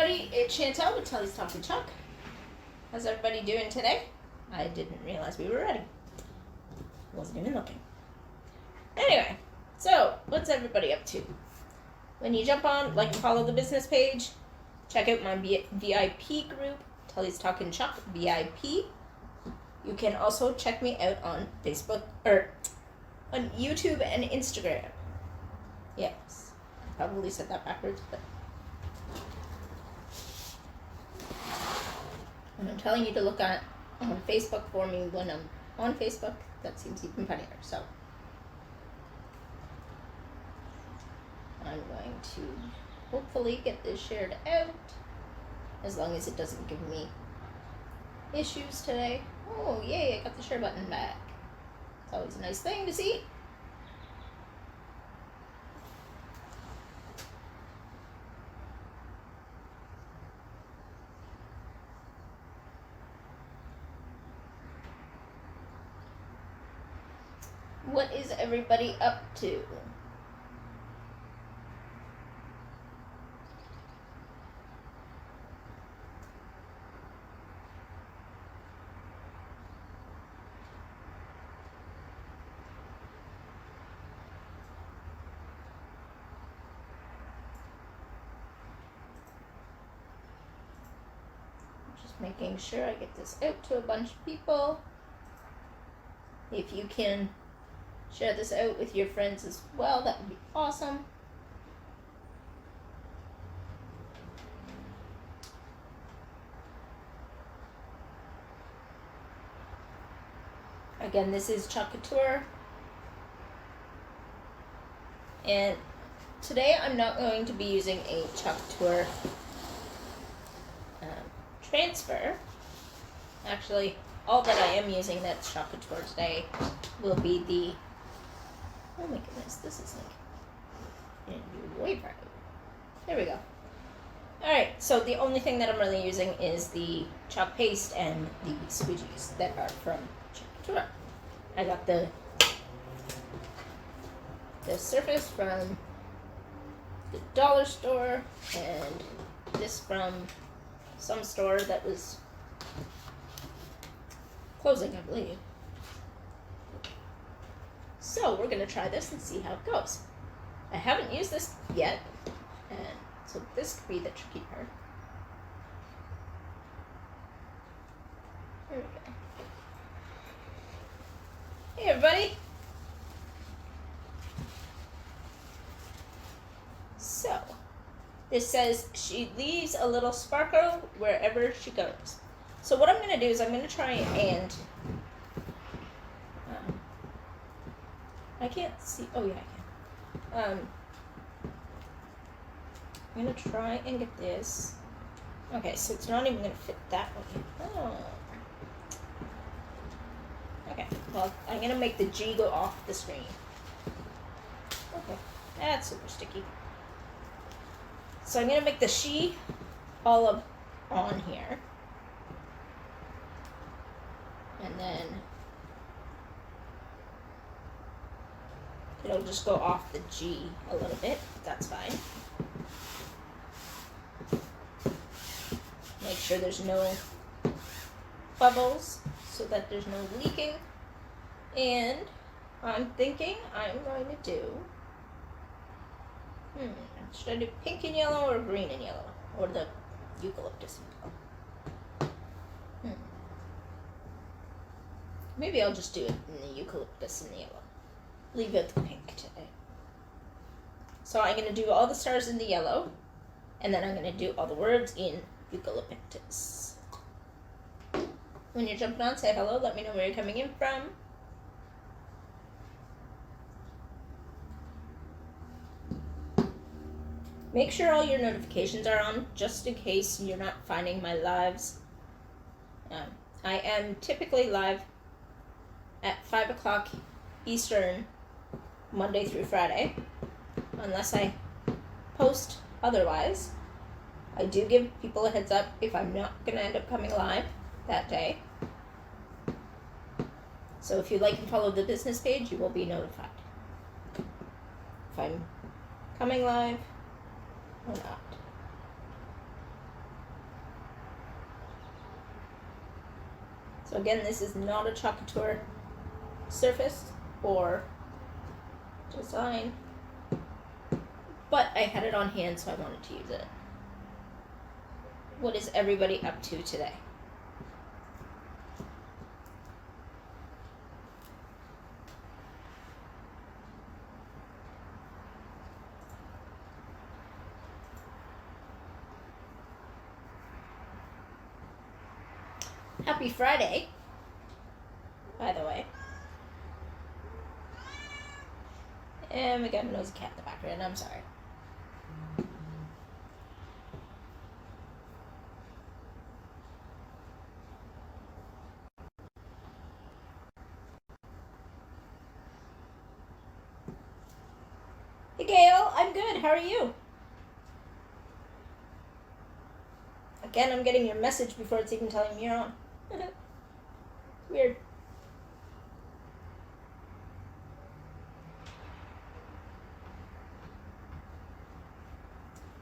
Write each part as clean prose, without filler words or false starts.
everybody, it's Chantel with Telly's Talking Chuck. How's everybody doing today? I didn't realize we were ready. Wasn't even looking. Anyway, so what's everybody up to? When you jump on, like, and follow the business page, check out my VIP group, Telly's Talking Chuck VIP. You can also check me out on Facebook, or on YouTube and Instagram. Yes, I probably said that backwards, but and I'm telling you to look on Facebook for me when I'm on Facebook. That seems even funnier. So I'm going to hopefully get this shared out, as long as it doesn't give me issues today. Oh yay, I got the share button back. It's always a nice thing to see. What is everybody up to? Just making sure I get this out to a bunch of people. If you can share this out with your friends as well, that would be awesome. Again, this is Chuck Couture. And today I'm not going to be using a Chuck Couture transfer. Actually, all that I am using that's Chuck Couture today will be the... Oh my goodness, this is like way bright. There we go. Alright, so the only thing that I'm really using is the chalk paste and the squeegees that are from Chuck Couture. I got the surface from the dollar store, and this from some store that was closing, I believe. So we're going to try this and see how it goes. I haven't used this yet, and so this could be the tricky part. There we go. Hey everybody! So, this says she leaves a little sparkle wherever she goes. So what I'm going to do is I'm going to try and... I can't see. Oh, yeah, I can. I'm going to try and get this. Okay, so it's not even going to fit that way. Oh. Okay, well, I'm going to make the G go off the screen. Okay, that's super sticky. So I'm going to make the she all up on here. And then it'll just go off the G a little bit. That's fine. Make sure there's no bubbles so that there's no leaking. And I'm thinking I'm going to do... should I do pink and yellow or green and yellow? Or the eucalyptus and yellow? Maybe I'll just do it in the eucalyptus and the yellow. Leave out the pink today. So I'm going to do all the stars in the yellow, and then I'm going to do all the words in eucalyptus. When you're jumping on, say hello. Let me know where you're coming in from. Make sure all your notifications are on, just in case you're not finding my lives. I am typically live at 5 o'clock Eastern, Monday through Friday, unless I post otherwise. I do give people a heads up if I'm not going to end up coming live that day. So if you like and follow the business page, you will be notified if I'm coming live or not. So again, this is not a Chalk Couture surface or design, but I had it on hand, so I wanted to use it. What is everybody up to today? Happy Friday, by the way. And we got a nosy cat in the background, I'm sorry. Hey Gail, I'm good, how are you? Again, I'm getting your message before it's even telling me you're on. Weird.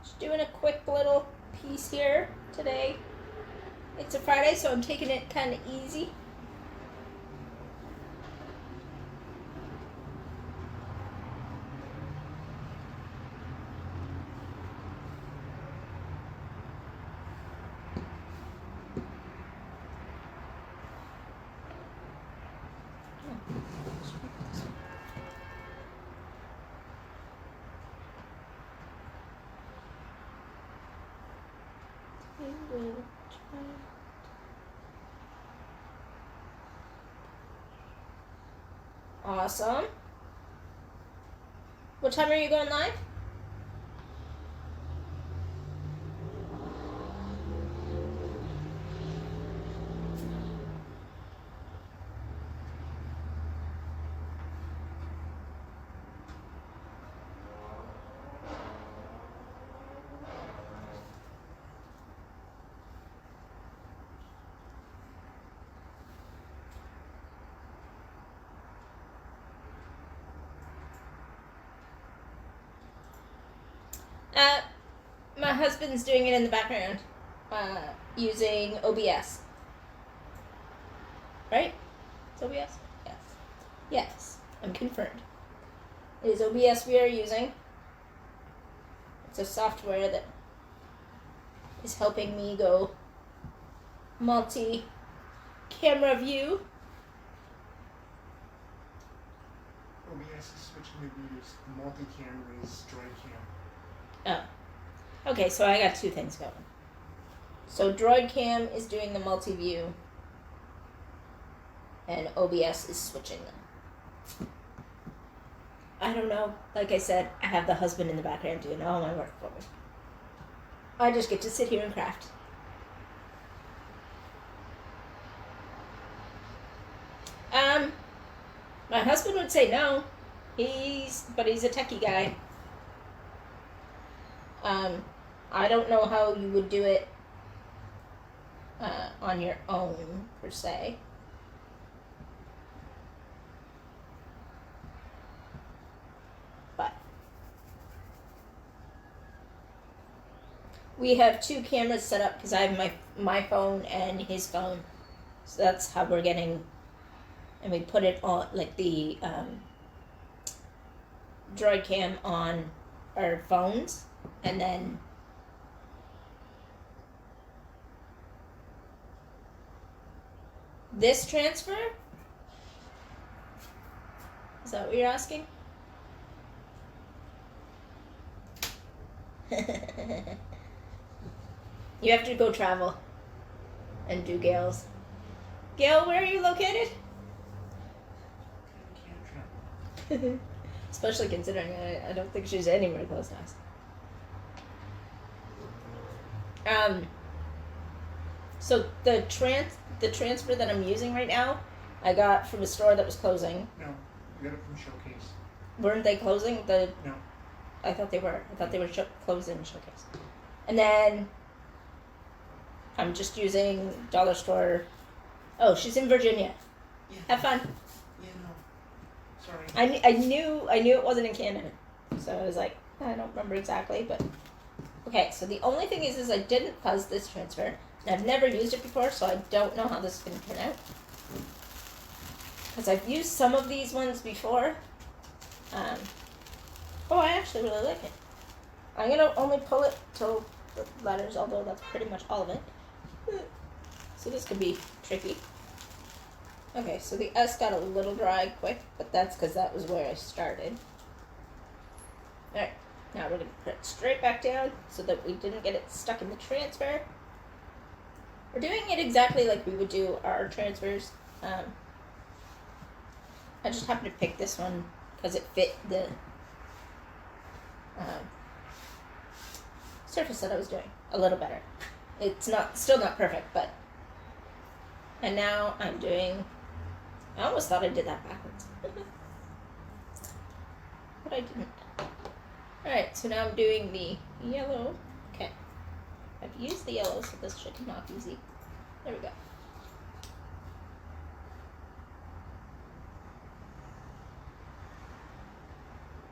Just doing a quick little piece here today. It's a Friday, so I'm taking it kind of easy. Awesome. What time are you going live? My husband's doing it in the background, using OBS. Right? It's OBS? Yes. Yes, I'm confirmed. It is OBS we are using. It's a software that is helping me go multi-camera view. OBS is switching to views. Multi-camera is DroidCam. Oh. Okay, so I got two things going. So DroidCam is doing the multi-view, and OBS is switching them. I don't know. Like I said, I have the husband in the background doing all my work for me. I just get to sit here and craft. My husband would say no. He's a techie guy. I don't know how you would do it on your own, per se. But we have two cameras set up because I have my phone and his phone. So that's how we're getting, and we put it on, like the DroidCam on our phones, and then this transfer? Is that what you're asking? You have to go travel and do Gail's. Gail, where are you located? I can't travel. Especially considering I don't think she's anywhere close to us. So the transfer that I'm using right now, I got from a store that was closing. No, you got it from Showcase. Weren't they closing? No. I thought they were. I thought they were closing Showcase. And then I'm just using dollar store. Oh, she's in Virginia. Yeah. Have fun. Yeah, no. Sorry. I knew it wasn't in Canada, so I was like, I don't remember exactly, but okay. So the only thing is I didn't fuzz this transfer, and I've never used it before, so I don't know how this is going to turn out. because I've used some of these ones before. I actually really like it. I'm gonna only pull it till the letters, although that's pretty much all of it. So this could be tricky. Okay, so the S got a little dry quick, but that's because that was where I started. Alright, now we're going to put it straight back down so that we didn't get it stuck in the transfer. We're doing it exactly like we would do our transfers. I just happened to pick this one because it fit the surface that I was doing a little better. It's still not perfect, but... And now I'm doing... I almost thought I did that backwards. But I didn't. Alright, so now I'm doing the yellow. Okay. I've used the yellow, so this should come off easy. There we go.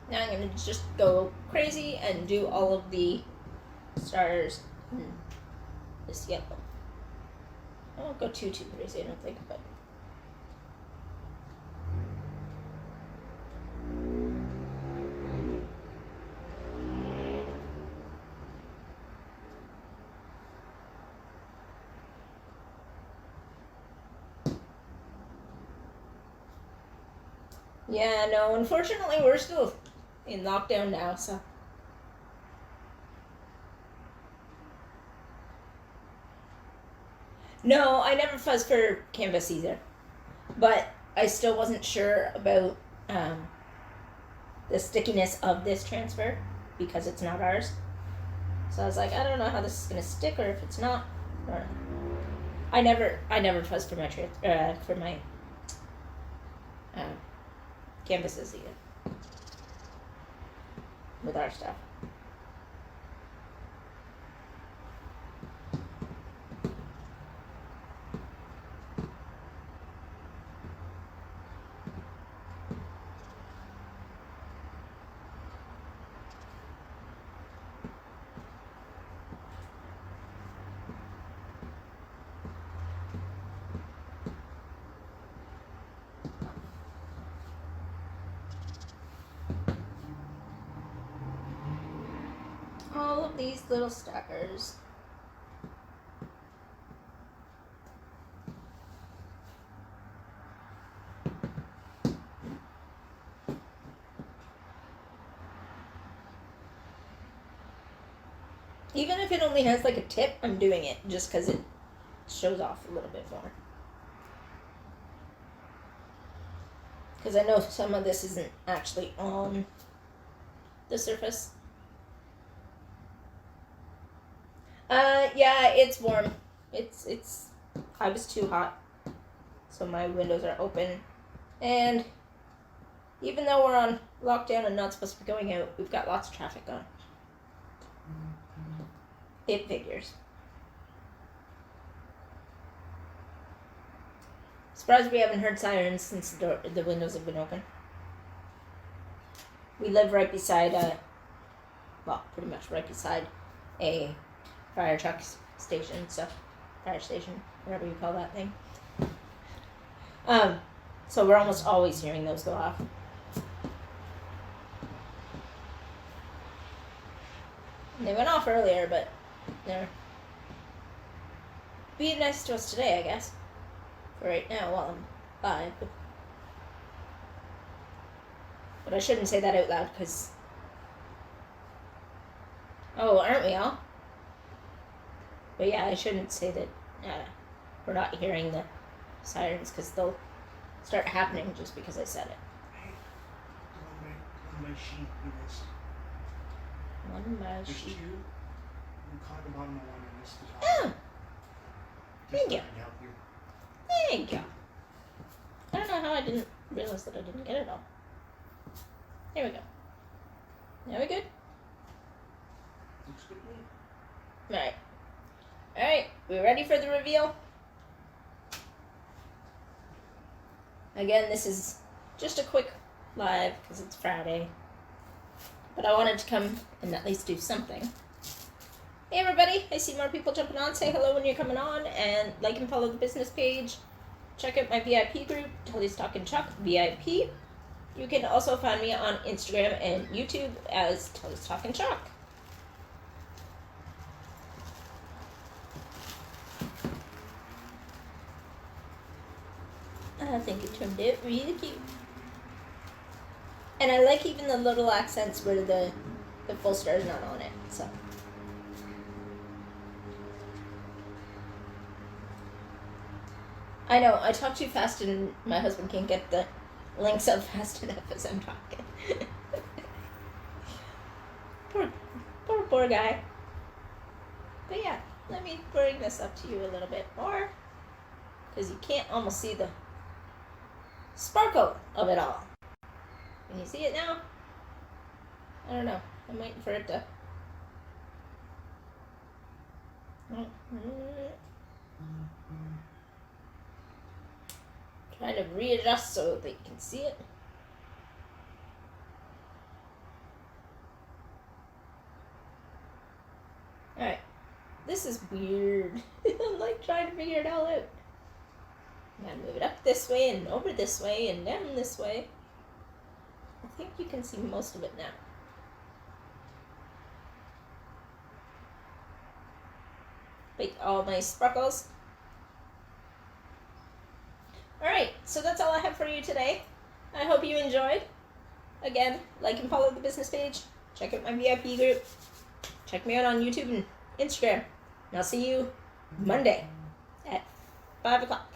Now I'm going to just go crazy and do all of the stars in this yellow. I won't go too crazy, I don't think, but... Yeah, no, unfortunately we're still in lockdown now, so... No, I never fuzzed for canvas either. But I still wasn't sure about the stickiness of this transfer because it's not ours. So I was like, I don't know how this is gonna stick or if it's not. Or I never fuzzed for my canvases either with our stuff. All of these little stars. Even if it only has like a tip, I'm doing it just because it shows off a little bit more. Because I know some of this isn't actually on the surface. Yeah, it's warm. It's I was too hot. So my windows are open. And even though we're on lockdown and not supposed to be going out, we've got lots of traffic on. It figures. Surprised we haven't heard sirens since the windows have been open. We live right beside pretty much right beside a fire truck station, so fire station, whatever you call that thing. So we're almost always hearing those go off. And they went off earlier, but they're being nice to us today, I guess. For right now, while I'm live. But I shouldn't say that out loud, because... Oh, aren't we all? But yeah, I shouldn't say that we're not hearing the sirens, because they'll start happening just because I said it. On my sheet, you missed. One my There's sheet. 2. You caught the bottom of one and missed the top. Oh! Thank you. Just let me help you. Thank you. I don't know how I didn't realize that I didn't get it all. There we go. Now we good? Looks good to me. Alright. Alright, we ready for the reveal? Again, this is just a quick live because it's Friday. But I wanted to come and at least do something. Hey everybody, I see more people jumping on. Say hello when you're coming on and like and follow the business page. check out my VIP group, Tully's Talking Chuck VIP. You can also find me on Instagram and YouTube as Tully's Talking Chuck. I think it turned out really cute. And I like even the little accents where the full star is not on it. So. I know, I talk too fast and my husband can't get the links up fast enough as I'm talking. poor guy. But yeah, let me bring this up to you a little bit more. Because you can't almost see the sparkle of it all. Can you see it now? I don't know. I'm waiting for it to... Trying to readjust so that you can see it. Alright. This is weird. I'm like trying to figure it all out. I'm gonna move it up this way and over this way and down this way. I think you can see most of it now. Make all my sparkles. Alright, so that's all I have for you today. I hope you enjoyed. Again, like and follow the business page. Check out my VIP group. Check me out on YouTube and Instagram. And I'll see you Monday at 5 o'clock.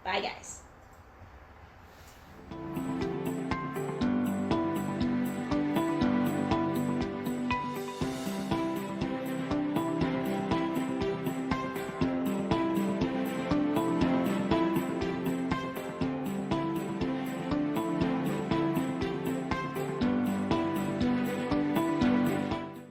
Bye, guys.